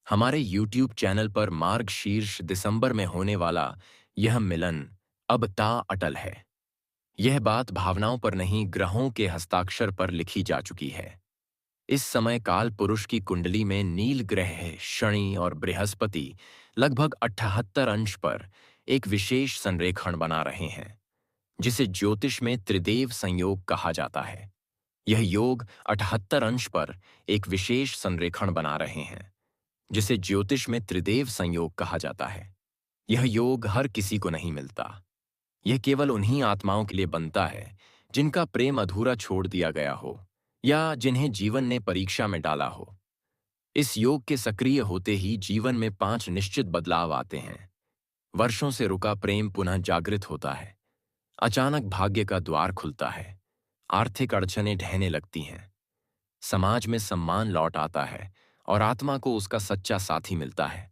हमारे YouTube channel पर मार्गशीर्ष दिसंबर में होने वाला यह मिलन अब ता अटल है। यह बात भावनाओं पर नहीं, ग्रहों के हस्ताक्षर पर लिखी जा चुकी है। इस समय काल पुरुष की कुंडली में नील ग्रह शनि और बृहस्पति लगभग 78 अंश पर एक विशेष संरेखण बना रहे हैं, जिसे ज्योतिष में त्रिदेव संयोग कहा जाता है। यह योग 78 अंश पर एक विशेष संरेखण बना रहे हैं, जिसे ज्योतिष में त्रिदेव संयोग कहा जाता है। यह योग हर किसी को नहीं मिलता। यह केवल उन्हीं आत्माओं के लिए बनता है जिनका प्रेम अधूरा छोड़ दिया गया हो या जिन्हें जीवन ने परीक्षा में डाला हो। इस योग के सक्रिय होते ही जीवन में 5 निश्चित बदलाव आते हैं। वर्षों से रुका प्रेम पुनः जागृत होता है। अचानक भाग्य का द्वार खुलता है। आर्थिक अड़चनें ढहने लगती हैं। समाज में सम्मान लौट आता है और आत्मा को उसका सच्चा साथी मिलता है।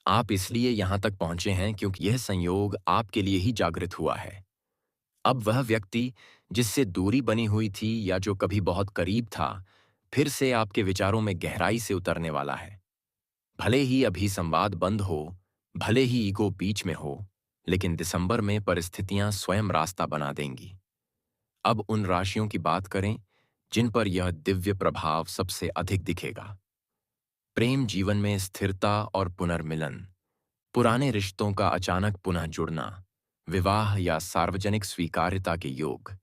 आप इसलिए यहां तक पहुंचे हैं क्योंकि यह संयोग आपके लिए ही जागृत हुआ है। अब वह व्यक्ति जिससे दूरी बनी हुई थी या जो कभी बहुत करीब था, फिर से आपके विचारों में गहराई से उतरने वाला है। भले ही अभी संवाद बंद हो, भले ही ईगो बीच में हो, लेकिन दिसंबर में परिस्थितियां स्वयं रास्ता बना देंगी। अब उन राशियों की बात करें जिन पर यह दिव्य प्रभाव सबसे अधिक दिखेगा। प्रेम जीवन में स्थिरता और पुनर्मिलन, पुराने रिश्तों का अचानक पुनः जुड़ना, विवाह या सार्वजनिक स्वीकार्यता के योग,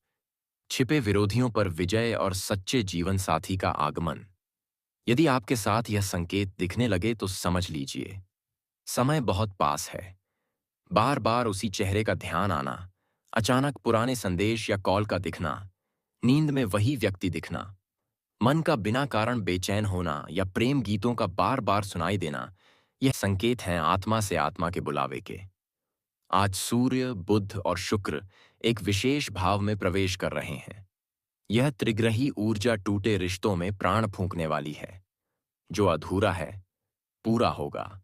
छिपे विरोधियों पर विजय और सच्चे जीवन साथी का आगमन। यदि आपके साथ यह संकेत दिखने लगे तो समझ लीजिए समय बहुत पास है। बार बार उसी चेहरे का ध्यान आना, अचानक पुराने संदेश या कॉल का दिखना, नींद में वही व्यक्ति दिखना, मन का बिना कारण बेचैन होना या प्रेम गीतों का बार बार सुनाई देना, यह संकेत हैं आत्मा से आत्मा के बुलावे के। आज सूर्य, बुध और शुक्र एक विशेष भाव में प्रवेश कर रहे हैं। यह त्रिग्रही ऊर्जा टूटे रिश्तों में प्राण फूंकने वाली है। जो अधूरा है पूरा होगा,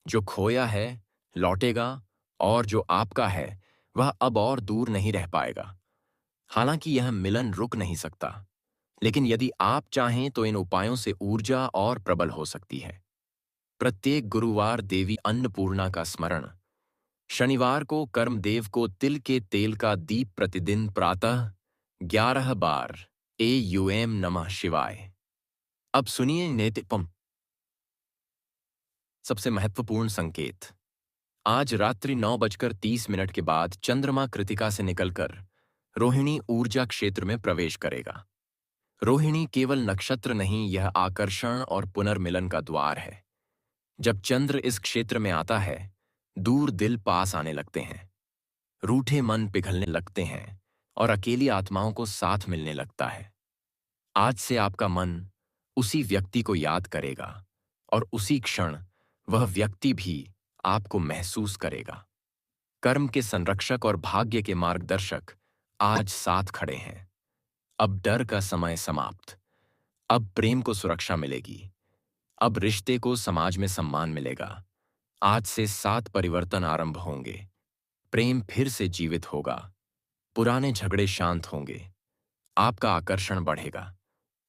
जो खोया है लौटेगा, और जो आपका है वह अब और दूर नहीं रह पाएगा। हालांकि यह मिलन रुक नहीं सकता, लेकिन यदि आप चाहें तो इन उपायों से ऊर्जा और प्रबल हो सकती है। प्रत्येक गुरुवार देवी अन्नपूर्णा का स्मरण, शनिवार को कर्मदेव को तिल के तेल का दीप प्रतिदिन प्रातः 11 बार एयूएम नमः शिवाय। अब सुनिए नेतिपम। सबसे महत्वपूर्ण संकेत, आज रात्रि 9:30 के बाद चंद्रमा कृतिका से निकलकर रोहिणी ऊर्जा क्षेत्र में प्रवेश करेगा। रोहिणी केवल नक्षत्र नहीं, यह आकर्षण और पुनर्मिलन का द्वार है। जब चंद्र इस क्षेत्र में आता है, दूर दिल पास आने लगते हैं, रूठे मन पिघलने लगते हैं और अकेली आत्माओं को साथ मिलने लगता है। आज से आपका मन उसी व्यक्ति को याद करेगा और उसी क्षण वह व्यक्ति भी आपको महसूस करेगा। कर्म के संरक्षक और भाग्य के मार्गदर्शक आज साथ खड़े हैं। अब डर का समय समाप्त। अब प्रेम को सुरक्षा मिलेगी। अब रिश्ते को समाज में सम्मान मिलेगा। आज से 7 परिवर्तन आरंभ होंगे। प्रेम फिर से जीवित होगा। पुराने झगड़े शांत होंगे। आपका आकर्षण बढ़ेगा।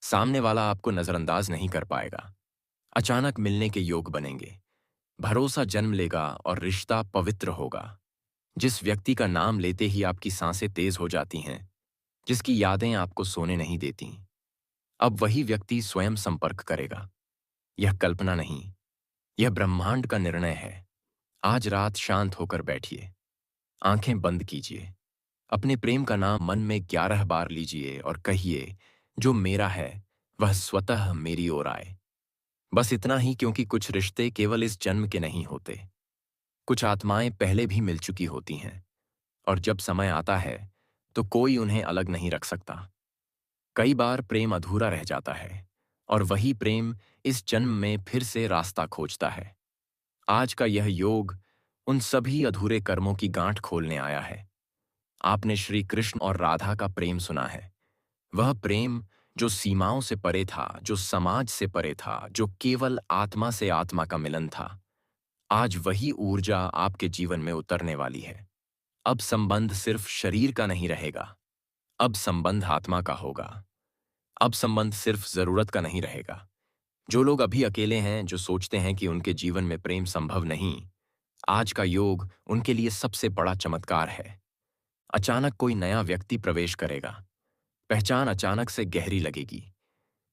सामने वाला आपको नजरअंदाज नहीं कर पाएगा। अचानक मिलने के योग बनेंगे। भरोसा जन्म लेगा और रिश्ता पवित्र होगा। जिस व्यक्ति का नाम लेते ही आपकी सांसें तेज हो जाती हैं, जिसकी यादें आपको सोने नहीं देती, अब वही व्यक्ति स्वयं संपर्क करेगा। यह कल्पना नहीं, यह ब्रह्मांड का निर्णय है। आज रात शांत होकर बैठिए, आंखें बंद कीजिए, अपने प्रेम का नाम मन में 11 बार लीजिए और कहिए, जो मेरा है वह स्वतः मेरी ओर आए। बस इतना ही, क्योंकि कुछ रिश्ते केवल इस जन्म के नहीं होते। कुछ आत्माएं पहले भी मिल चुकी होती हैं, और जब समय आता है तो कोई उन्हें अलग नहीं रख सकता। कई बार प्रेम अधूरा रह जाता है और वही प्रेम इस जन्म में फिर से रास्ता खोजता है। आज का यह योग उन सभी अधूरे कर्मों की गांठ खोलने आया है। आपने श्री कृष्ण और राधा का प्रेम सुना है। वह प्रेम जो सीमाओं से परे था, जो समाज से परे था, जो केवल आत्मा से आत्मा का मिलन था। आज वही ऊर्जा आपके जीवन में उतरने वाली है। अब संबंध सिर्फ शरीर का नहीं रहेगा, अब संबंध आत्मा का होगा। अब संबंध सिर्फ जरूरत का नहीं रहेगा, जो लोग अभी अकेले हैं, जो सोचते हैं कि उनके जीवन में प्रेम संभव नहीं, आज का योग उनके लिए सबसे बड़ा चमत्कार है। अचानक कोई नया व्यक्ति प्रवेश करेगा, पहचान अचानक से गहरी लगेगी,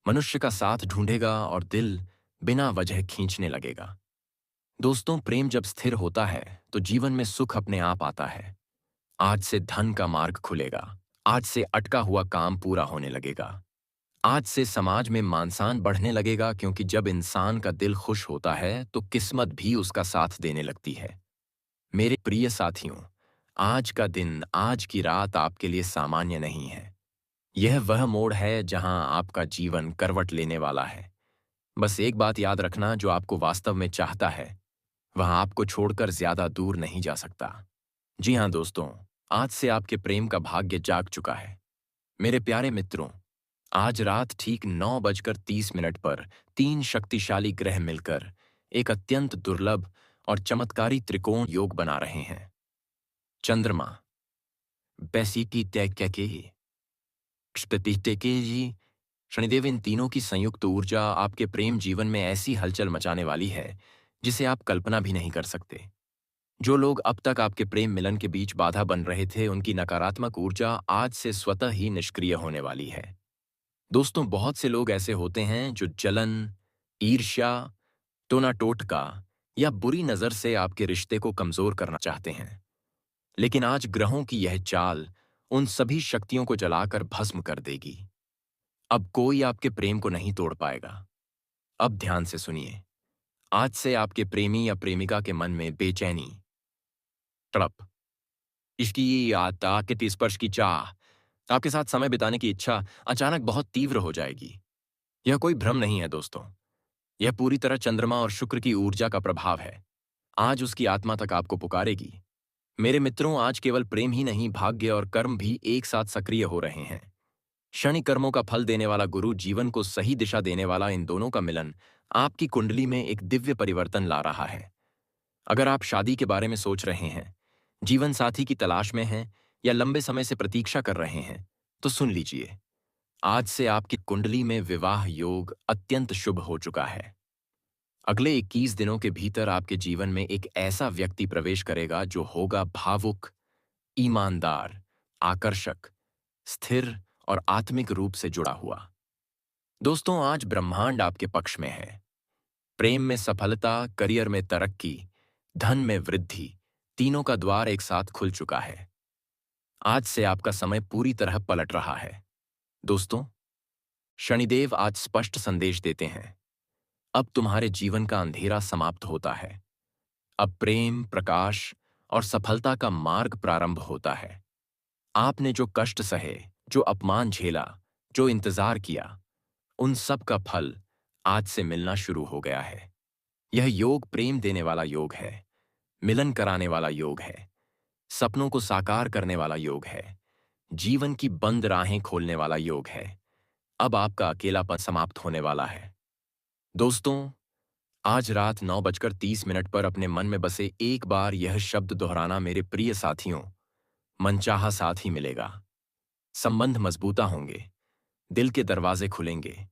मनुष्य का साथ ढूंढेगा और दिल बिना वजह खींचने लगेगा। दोस्तों, प्रेम जब स्थिर होता है तो जीवन में सुख अपने आप आता है। आज से धन का मार्ग खुलेगा, आज से अटका हुआ काम पूरा होने लगेगा, आज से समाज में मान-सम्मान बढ़ने लगेगा, क्योंकि जब इंसान का दिल खुश होता है तो किस्मत भी उसका साथ देने लगती है। मेरे प्रिय साथियों, आज का दिन, आज की रात आपके लिए सामान्य नहीं है। यह वह मोड़ है जहां आपका जीवन करवट लेने वाला है। बस एक बात याद रखना, जो आपको वास्तव में चाहता है वह आपको छोड़कर ज्यादा दूर नहीं जा सकता। जी हाँ दोस्तों, आज से आपके प्रेम का भाग्य जाग चुका है। मेरे प्यारे मित्रों, आज रात ठीक 9:30 पर 3 शक्तिशाली ग्रह मिलकर एक अत्यंत दुर्लभ और चमत्कारी त्रिकोण योग बना रहे हैं। चंद्रमा, बैसिकी तैक्यके, जी, शनिदेव, इन तीनों की संयुक्त ऊर्जा आपके प्रेम जीवन में ऐसी हलचल मचाने वाली है जिसे आप कल्पना भी नहीं कर सकते। जो लोग अब तक आपके प्रेम मिलन के बीच बाधा बन रहे थे, उनकी नकारात्मक ऊर्जा आज से स्वतः ही निष्क्रिय होने वाली है। दोस्तों, बहुत से लोग ऐसे होते हैं जो जलन, ईर्ष्या, टोना टोटका या बुरी नजर से आपके रिश्ते को कमजोर करना चाहते हैं। लेकिन आज ग्रहों की यह चाल उन सभी शक्तियों को जलाकर भस्म कर देगी। अब कोई आपके प्रेम को नहीं तोड़ पाएगा। अब ध्यान से सुनिए। आज से आपके प्रेमी या प्रेमिका के मन में बेचैनी, तड़प, इसकी आता के स्पर्श की चाह, आपके साथ समय बिताने की इच्छा अचानक बहुत तीव्र हो जाएगी। यह कोई भ्रम नहीं है दोस्तों, यह पूरी तरह चंद्रमा और शुक्र की ऊर्जा का प्रभाव है। आज उसकी आत्मा तक आपको पुकारेगी। मेरे मित्रों, आज केवल प्रेम ही नहीं, भाग्य और कर्म भी एक साथ सक्रिय हो रहे हैं। शनि कर्मों का फल देने वाला गुरु, जीवन को सही दिशा देने वाला, इन दोनों का मिलन आपकी कुंडली में एक दिव्य परिवर्तन ला रहा है। अगर आप शादी के बारे में सोच रहे हैं, जीवन साथी की तलाश में हैं या लंबे समय से प्रतीक्षा कर रहे हैं, तो सुन लीजिए, आज से आपकी कुंडली में विवाह योग अत्यंत शुभ हो चुका है। अगले 21 दिनों के भीतर आपके जीवन में एक ऐसा व्यक्ति प्रवेश करेगा जो होगा भावुक, ईमानदार, आकर्षक, स्थिर और आत्मिक रूप से जुड़ा हुआ। दोस्तों, आज ब्रह्मांड आपके पक्ष में है। प्रेम में सफलता, करियर में तरक्की, धन में वृद्धि, तीनों का द्वार एक साथ खुल चुका है। आज से आपका समय पूरी तरह पलट रहा है। दोस्तों, शनिदेव आज स्पष्ट संदेश देते हैं, अब तुम्हारे जीवन का अंधेरा समाप्त होता है। अब प्रेम, प्रकाश और सफलता का मार्ग प्रारंभ होता है। आपने जो कष्ट सहे, जो अपमान झेला, जो इंतजार किया, उन सब का फल आज से मिलना शुरू हो गया है। यह योग प्रेम देने वाला योग है, मिलन कराने वाला योग है, सपनों को साकार करने वाला योग है, जीवन की बंद राहें खोलने वाला योग है। अब आपका अकेलापन समाप्त होने वाला है। दोस्तों, आज रात 9:30 पर अपने मन में बसे एक बार यह शब्द दोहराना, मेरे प्रिय साथियों, मनचाहा साथ ही मिलेगा। संबंध मजबूता होंगे, दिल के दरवाजे खुलेंगे,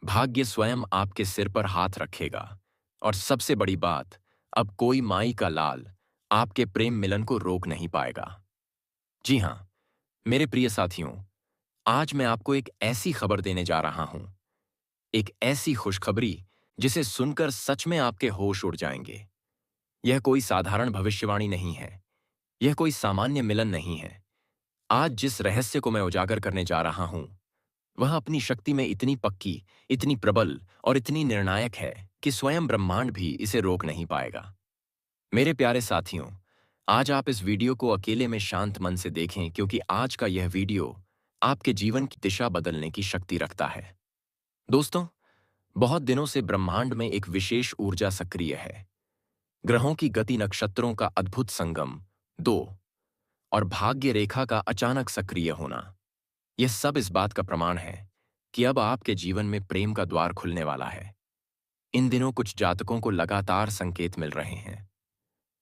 भाग्य स्वयं आपके सिर पर हाथ रखेगा, और सबसे बड़ी बात, अब कोई माई का लाल आपके प्रेम मिलन को रोक नहीं पाएगा। जी हां, मेरे प्रिय साथियों, आज मैं आपको एक ऐसी खबर देने जा रहा हूं, एक ऐसी खुशखबरी जिसे सुनकर सच में आपके होश उड़ जाएंगे। यह कोई साधारण भविष्यवाणी नहीं है, यह कोई सामान्य मिलन नहीं है। आज जिस रहस्य को मैं उजागर करने जा रहा हूं, वह अपनी शक्ति में इतनी पक्की, इतनी प्रबल और इतनी निर्णायक है कि स्वयं ब्रह्मांड भी इसे रोक नहीं पाएगा। मेरे प्यारे साथियों, आज आप इस वीडियो को अकेले में शांत मन से देखें, क्योंकि आज का यह वीडियो आपके जीवन की दिशा बदलने की शक्ति रखता है। दोस्तों, बहुत दिनों से ब्रह्मांड में एक विशेष ऊर्जा सक्रिय है। ग्रहों की गति, नक्षत्रों का अद्भुत संगम, दो और भाग्य रेखा का अचानक सक्रिय होना, यह सब इस बात का प्रमाण है कि अब आपके जीवन में प्रेम का द्वार खुलने वाला है। इन दिनों कुछ जातकों को लगातार संकेत मिल रहे हैं।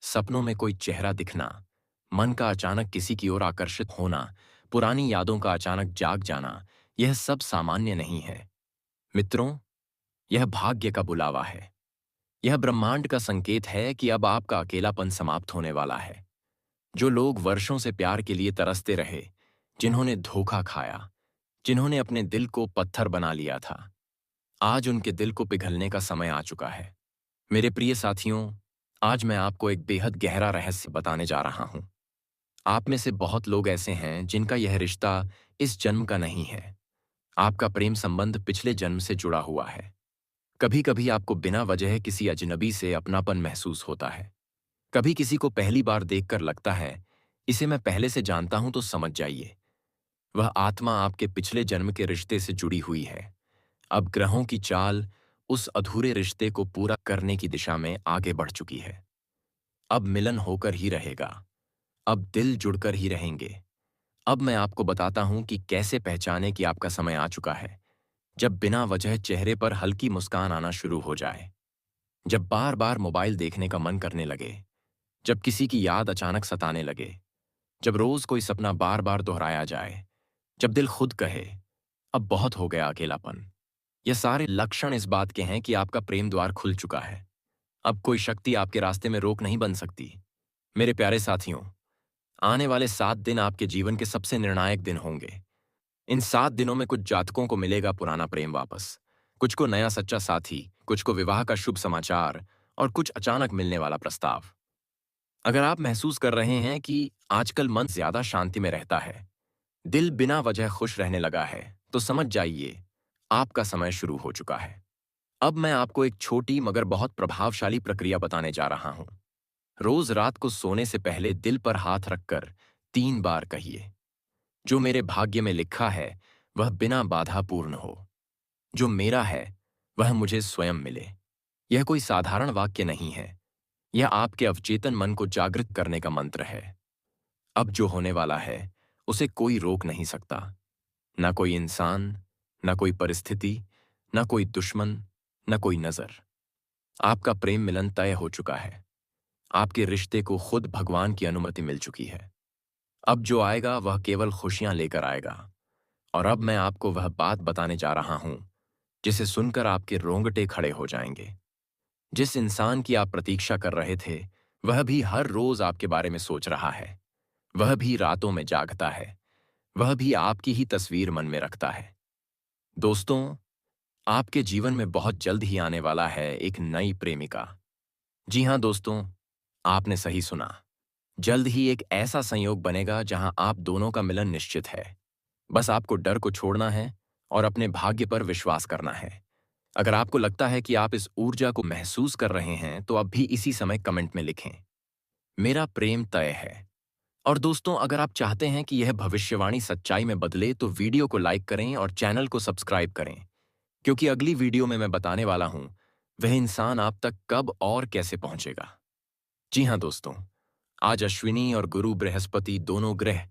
सपनों में कोई चेहरा दिखना, मन का अचानक किसी की ओर आकर्षित होना, पुरानी यादों का अचानक जाग जाना, यह सब सामान्य नहीं है। मित्रों, यह भाग्य का बुलावा है। यह ब्रह्मांड का संकेत है कि अब आपका अकेलापन समाप्त होने वाला है। जो लोग वर्षों से प्यार के लिए तरसते रहे, जिन्होंने धोखा खाया, जिन्होंने अपने दिल को पत्थर बना लिया था, आज उनके दिल को पिघलने का समय आ चुका है। मेरे प्रिय साथियों, आज मैं आपको एक बेहद गहरा रहस्य बताने जा रहा हूं। आप में से बहुत लोग ऐसे हैं जिनका यह रिश्ता इस जन्म का नहीं है। आपका प्रेम संबंध पिछले जन्म से जुड़ा हुआ है। कभी कभी आपको बिना वजह किसी अजनबी से अपनापन महसूस होता है। कभी किसी को पहली बार देखकर लगता है, इसे मैं पहले से जानता हूं तो समझ जाइए। वह आत्मा आपके पिछले जन्म के रिश्ते से जुड़ी हुई है। अब ग्रहों की चाल उस अधूरे रिश्ते को पूरा करने की दिशा में आगे बढ़ चुकी है। अब मिलन होकर ही रहेगा। अब दिल जुड़कर ही रहेंगे। अब मैं आपको बताता हूं कि कैसे पहचाने कि आपका समय आ चुका है। जब बिना वजह चेहरे पर हल्की मुस्कान आना शुरू हो जाए, जब बार बार मोबाइल देखने का मन करने लगे, जब किसी की याद अचानक सताने लगे, जब रोज कोई सपना बार बार दोहराया जाए, जब दिल खुद कहे, अब बहुत हो गया अकेलापन। ये सारे लक्षण इस बात के हैं कि आपका प्रेम द्वार खुल चुका है। अब कोई शक्ति आपके रास्ते में रोक नहीं बन सकती। मेरे प्यारे साथियों, आने वाले 7 दिन आपके जीवन के सबसे निर्णायक दिन होंगे। इन 7 दिनों में कुछ जातकों को मिलेगा पुराना प्रेम वापस, कुछ को नया सच्चा साथी, कुछ को विवाह का शुभ समाचार और कुछ अचानक मिलने वाला प्रस्ताव। अगर आप महसूस कर रहे हैं कि आजकल मन ज्यादा शांति में रहता है, दिल बिना वजह खुश रहने लगा है, तो समझ जाइए आपका समय शुरू हो चुका है। अब मैं आपको एक छोटी मगर बहुत प्रभावशाली प्रक्रिया बताने जा रहा हूं। रोज रात को सोने से पहले दिल पर हाथ रखकर 3 बार कहिए, जो मेरे भाग्य में लिखा है वह बिना बाधा पूर्ण हो। जो मेरा है वह मुझे स्वयं मिले। यह कोई साधारण वाक्य नहीं है। यह आपके अवचेतन मन को जागृत करने का मंत्र है। अब जो होने वाला है उसे कोई रोक नहीं सकता। ना कोई इंसान, ना कोई परिस्थिति, ना कोई दुश्मन, ना कोई नजर। आपका प्रेम मिलन तय हो चुका है। आपके रिश्ते को खुद भगवान की अनुमति मिल चुकी है। अब जो आएगा वह केवल खुशियां लेकर आएगा। और अब मैं आपको वह बात बताने जा रहा हूं जिसे सुनकर आपके रोंगटे खड़े हो जाएंगे। जिस इंसान की आप प्रतीक्षा कर रहे थे, वह भी हर रोज आपके बारे में सोच रहा है। वह भी रातों में जागता है। वह भी आपकी ही तस्वीर मन में रखता है। दोस्तों, आपके जीवन में बहुत जल्द ही आने वाला है एक नई प्रेमिका। जी हां दोस्तों, आपने सही सुना। जल्द ही एक ऐसा संयोग बनेगा जहां आप दोनों का मिलन निश्चित है। बस आपको डर को छोड़ना है और अपने भाग्य पर विश्वास करना है। अगर आपको लगता है कि आप इस ऊर्जा को महसूस कर रहे हैं, तो अब भी इसी समय कमेंट में लिखें, मेरा प्रेम तय है। और दोस्तों, अगर आप चाहते हैं कि यह भविष्यवाणी सच्चाई में बदले, तो वीडियो को लाइक करें और चैनल को सब्सक्राइब करें, क्योंकि अगली वीडियो में मैं बताने वाला हूं वह इंसान आप तक कब और कैसे पहुंचेगा। जी हां दोस्तों, आज अश्विनी और गुरु बृहस्पति दोनों ग्रह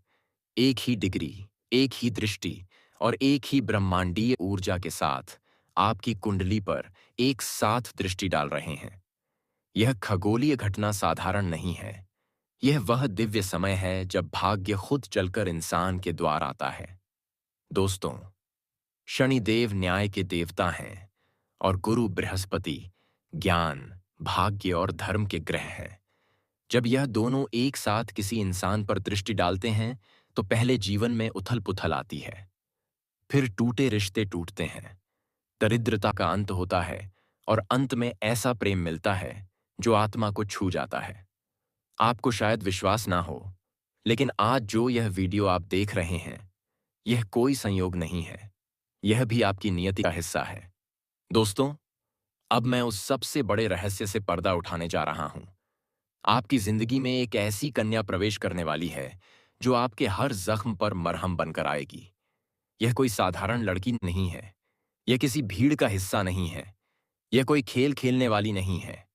एक ही डिग्री, एक ही दृष्टि और एक ही ब्रह्मांडीय ऊर्जा के साथ आपकी कुंडली पर एक साथ दृष्टि डाल रहे हैं। यह खगोलीय घटना साधारण नहीं है। यह वह दिव्य समय है जब भाग्य खुद चलकर इंसान के द्वार आता है। दोस्तों, शनिदेव न्याय के देवता हैं और गुरु बृहस्पति ज्ञान, भाग्य और धर्म के ग्रह हैं। जब यह दोनों एक साथ किसी इंसान पर दृष्टि डालते हैं, तो पहले जीवन में उथल-पुथल आती है। फिर टूटे रिश्ते टूटते हैं, दरिद्रता का अंत होता है और अंत में ऐसा प्रेम मिलता है जो आत्मा को छू जाता है। आपको शायद विश्वास ना हो, लेकिन आज जो यह वीडियो आप देख रहे हैं, यह कोई संयोग नहीं है। यह भी आपकी नियति का हिस्सा है। दोस्तों, अब मैं उस सबसे बड़े रहस्य से पर्दा उठाने जा रहा हूं। आपकी जिंदगी में एक ऐसी कन्या प्रवेश करने वाली है जो आपके हर जख्म पर मरहम बनकर आएगी। यह कोई साधारण लड़की नहीं है। यह किसी भीड़ का हिस्सा नहीं है। यह कोई खेल खेलने वाली नहीं है।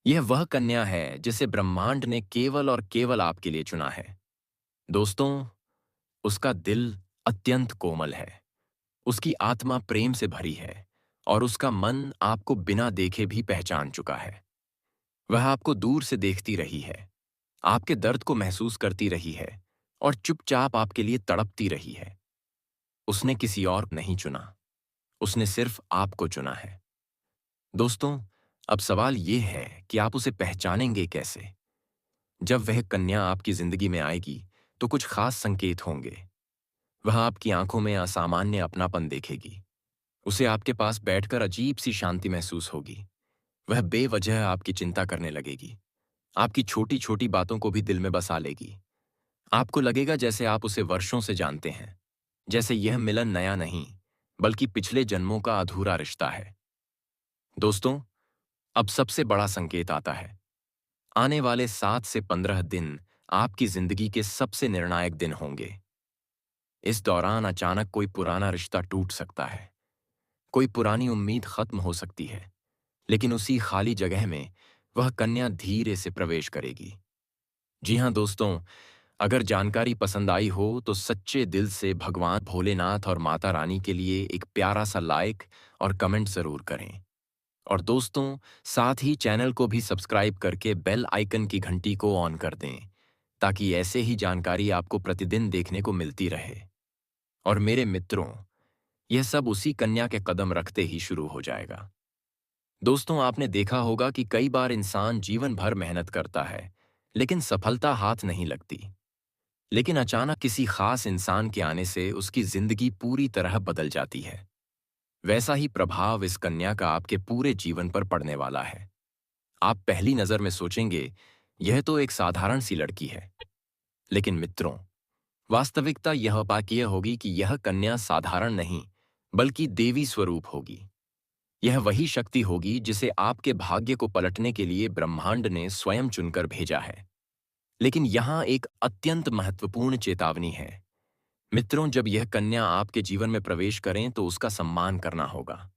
यह वह कन्या है जिसे ब्रह्मांड ने केवल और केवल आपके लिए चुना है। दोस्तों, उसका दिल अत्यंत कोमल है। उसकी आत्मा प्रेम से भरी है और उसका मन आपको बिना देखे भी पहचान चुका है। वह आपको दूर से देखती रही है, आपके दर्द को महसूस करती रही है और चुपचाप आपके लिए तड़पती रही है। उसने किसी और नहीं चुना, उसने सिर्फ आपको चुना है। दोस्तों, अब सवाल ये है कि आप उसे पहचानेंगे कैसे? जब वह कन्या आपकी जिंदगी में आएगी, तो कुछ खास संकेत होंगे। वह आपकी आंखों में असामान्य अपनापन देखेगी। उसे आपके पास बैठकर अजीब सी शांति महसूस होगी। वह बेवजह आपकी चिंता करने लगेगी। आपकी छोटी छोटी बातों को भी दिल में बसा लेगी। आपको लगेगा जैसे आप उसे वर्षों से जानते हैं, जैसे यह मिलन नया नहीं, बल्कि पिछले जन्मों का अधूरा रिश्ता है। दोस्तों, अब सबसे बड़ा संकेत आता है। आने वाले 7 से 15 दिन आपकी जिंदगी के सबसे निर्णायक दिन होंगे। इस दौरान अचानक कोई पुराना रिश्ता टूट सकता है। कोई पुरानी उम्मीद खत्म हो सकती है। लेकिन उसी खाली जगह में वह कन्या धीरे से प्रवेश करेगी। जी हाँ दोस्तों, अगर जानकारी पसंद आई हो तो सच्चे दिल से भगवान भोलेनाथ और माता रानी के लिए एक प्यारा सा लाइक और कमेंट जरूर करें। और दोस्तों, साथ ही चैनल को भी सब्सक्राइब करके बेल आइकन की घंटी को ऑन कर दें, ताकि ऐसे ही जानकारी आपको प्रतिदिन देखने को मिलती रहे। और मेरे मित्रों, यह सब उसी कन्या के कदम रखते ही शुरू हो जाएगा। दोस्तों, आपने देखा होगा कि कई बार इंसान जीवन भर मेहनत करता है, लेकिन सफलता हाथ नहीं लगती। लेकिन अचानक किसी खास इंसान के आने से उसकी जिंदगी पूरी तरह बदल जाती है। वैसा ही प्रभाव इस कन्या का आपके पूरे जीवन पर पड़ने वाला है। आप पहली नजर में सोचेंगे, यह तो एक साधारण सी लड़की है। लेकिन मित्रों, वास्तविकता यह पाकिय होगी कि यह कन्या साधारण नहीं, बल्कि देवी स्वरूप होगी। यह वही शक्ति होगी जिसे आपके भाग्य को पलटने के लिए ब्रह्मांड ने स्वयं चुनकर भेजा है। लेकिन यहां एक अत्यंत महत्वपूर्ण चेतावनी है। मित्रों, जब यह कन्या आपके जीवन में प्रवेश करें तो उसका सम्मान करना होगा।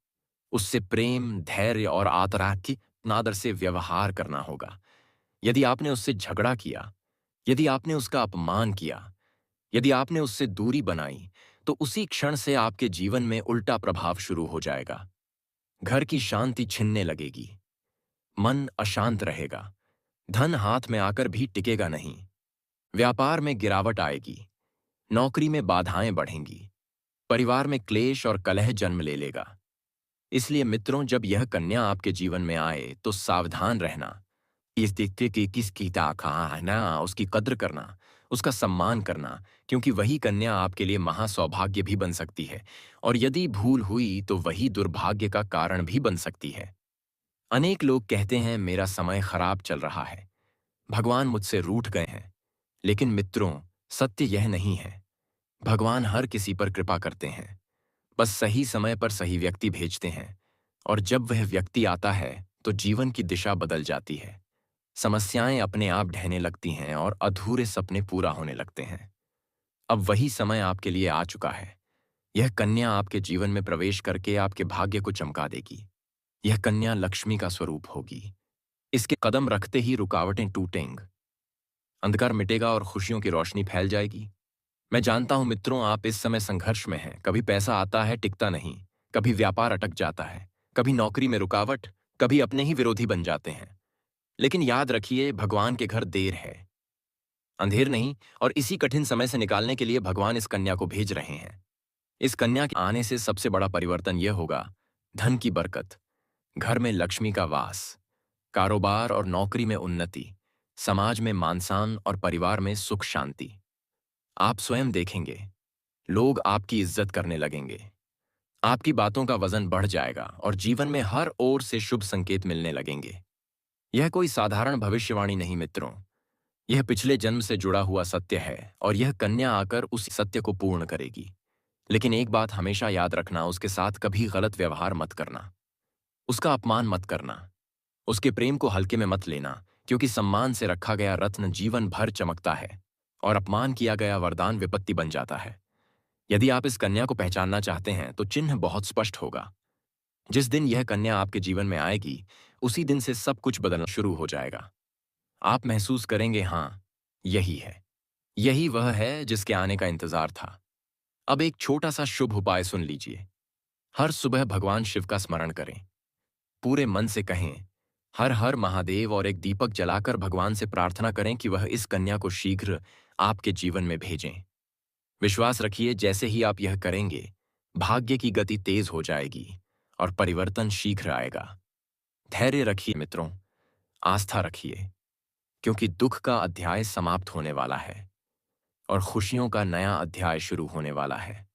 उससे प्रेम, धैर्य और आदर नादर से व्यवहार करना होगा। यदि आपने उससे झगड़ा किया, यदि आपने उसका अपमान किया, यदि आपने उससे दूरी बनाई, तो उसी क्षण से आपके जीवन में उल्टा प्रभाव शुरू हो जाएगा। घर की शांति छिनने लगेगी, मन अशांत रहेगा, धन हाथ में आकर भी टिकेगा नहीं, व्यापार में गिरावट आएगी, नौकरी में बाधाएं बढ़ेंगी, परिवार में क्लेश और कलह जन्म ले लेगा। इसलिए मित्रों, जब यह कन्या आपके जीवन में आए तो सावधान रहना। इस देखते कि किसकी ताकना, उसकी कद्र करना, उसका सम्मान करना, क्योंकि वही कन्या आपके लिए महासौभाग्य भी बन सकती है। और यदि भूल हुई तो वही दुर्भाग्य का कारण भी बन सकती है। अनेक लोग कहते हैं, मेरा समय खराब चल रहा है, भगवान मुझसे रूठ गए हैं। लेकिन मित्रों, सत्य यह नहीं है। भगवान हर किसी पर कृपा करते हैं, बस सही समय पर सही व्यक्ति भेजते हैं। और जब वह व्यक्ति आता है तो जीवन की दिशा बदल जाती है। समस्याएं अपने आप ढहने लगती हैं और अधूरे सपने पूरा होने लगते हैं। अब वही समय आपके लिए आ चुका है। यह कन्या आपके जीवन में प्रवेश करके आपके भाग्य को चमका देगी। यह कन्या लक्ष्मी का स्वरूप होगी। इसके कदम रखते ही रुकावटें टूटेंगी, अंधकार मिटेगा और खुशियों की रोशनी फैल जाएगी। मैं जानता हूं मित्रों, आप इस समय संघर्ष में हैं। कभी पैसा आता है, टिकता नहीं। कभी व्यापार अटक जाता है। कभी नौकरी में रुकावट। कभी अपने ही विरोधी बन जाते हैं। लेकिन याद रखिए, भगवान के घर देर है, अंधेर नहीं। और इसी कठिन समय से निकालने के लिए भगवान इस कन्या को भेज रहे हैं। इस कन्या के आने से सबसे बड़ा परिवर्तन यह होगा, धन की बरकत, घर में लक्ष्मी का वास, कारोबार और नौकरी में उन्नति, समाज में मान सम्मान और परिवार में सुख शांति। आप स्वयं देखेंगे, लोग आपकी इज्जत करने लगेंगे। आपकी बातों का वजन बढ़ जाएगा और जीवन में हर ओर से शुभ संकेत मिलने लगेंगे। यह कोई साधारण भविष्यवाणी नहीं मित्रों, यह पिछले जन्म से जुड़ा हुआ सत्य है और यह कन्या आकर उस सत्य को पूर्ण करेगी। लेकिन एक बात हमेशा याद रखना, उसके साथ कभी गलत व्यवहार मत करना, उसका अपमान मत करना, उसके प्रेम को हल्के में मत लेना, क्योंकि सम्मान से रखा गया रत्न जीवन भर चमकता है और अपमान किया गया वरदान विपत्ति बन जाता है। यदि आप इस कन्या को पहचानना चाहते हैं तो चिन्ह बहुत स्पष्ट होगा। जिस दिन यह कन्या आपके जीवन में आएगी, उसी दिन से सब कुछ बदलना शुरू हो जाएगा। आप महसूस करेंगे, हाँ, यही है, यही वह है जिसके आने का इंतजार था। अब एक छोटा सा शुभ उपाय सुन लीजिए। हर सुबह भगवान शिव का स्मरण करें। पूरे मन से कहें, हर हर महादेव, और एक दीपक जलाकर भगवान से प्रार्थना करें कि वह इस कन्या को शीघ्र आपके जीवन में भेजें। विश्वास रखिए, जैसे ही आप यह करेंगे, भाग्य की गति तेज हो जाएगी और परिवर्तन शीघ्र आएगा। धैर्य रखिए मित्रों, आस्था रखिए, क्योंकि दुख का अध्याय समाप्त होने वाला है और खुशियों का नया अध्याय शुरू होने वाला है।